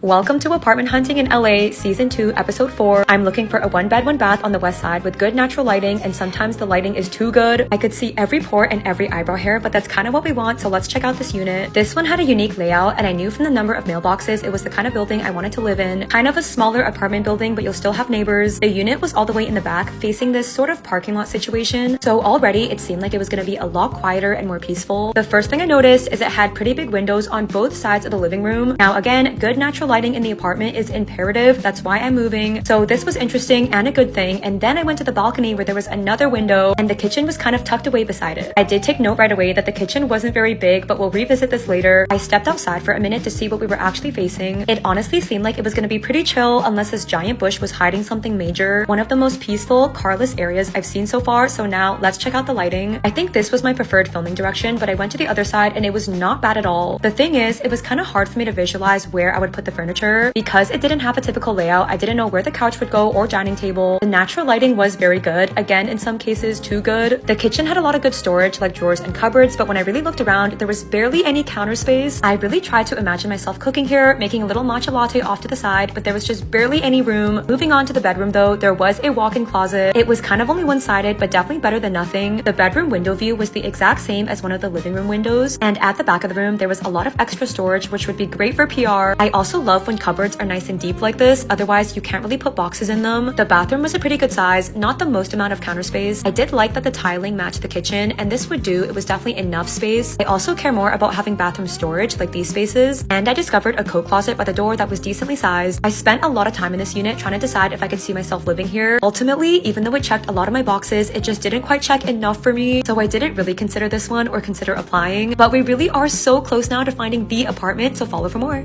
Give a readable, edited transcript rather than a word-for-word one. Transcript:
Welcome to Apartment Hunting in LA, Season 2, Episode 4. I'm looking for a 1-bed, 1-bath on the west side with good natural lighting, and sometimes the lighting is too good. I could see every pore and every eyebrow hair, but that's kind of what we want, so let's check out this unit. This one had a unique layout, and I knew from the number of mailboxes it was the kind of building I wanted to live in. Kind of a smaller apartment building, but you'll still have neighbors. The unit was all the way in the back, facing this sort of parking lot situation, so already it seemed like it was going to be a lot quieter and more peaceful. The first thing I noticed is it had pretty big windows on both sides of the living room. Now again, good natural lighting in the apartment is imperative. That's why I'm moving. So this was interesting and a good thing. And then I went to the balcony where there was another window and the kitchen was kind of tucked away beside it. I did take note right away that the kitchen wasn't very big, but we'll revisit this later. I stepped outside for a minute to see what we were actually facing. It honestly seemed like it was going to be pretty chill unless this giant bush was hiding something major. One of the most peaceful, carless areas I've seen so far. So now let's check out the lighting. I think this was my preferred filming direction, but I went to the other side and it was not bad at all. The thing is, it was kind of hard for me to visualize where I would put the furniture because it didn't have a typical layout. I didn't know where the couch would go or dining table. The natural lighting was very good. Again, in some cases, too good. The kitchen had a lot of good storage like drawers and cupboards, but when I really looked around, there was barely any counter space. I really tried to imagine myself cooking here, making a little matcha latte off to the side, but there was just barely any room. Moving on to the bedroom though, there was a walk-in closet. It was kind of only one-sided, but definitely better than nothing. The bedroom window view was the exact same as one of the living room windows, and at the back of the room, there was a lot of extra storage, which would be great for PR. I also love when cupboards are nice and deep like this, otherwise you can't really put boxes in them. The bathroom was a pretty good size, not the most amount of counter space. I did like that the tiling matched the kitchen, and this would do. It was definitely enough space. I also care more about having bathroom storage like these spaces, and I discovered a coat closet by the door that was decently sized. I spent a lot of time in this unit trying to decide if I could see myself living here. Ultimately, even though it checked a lot of my boxes, it just didn't quite check enough for me, so I didn't really consider this one or consider applying. But we really are so close now to finding the apartment, so follow for more.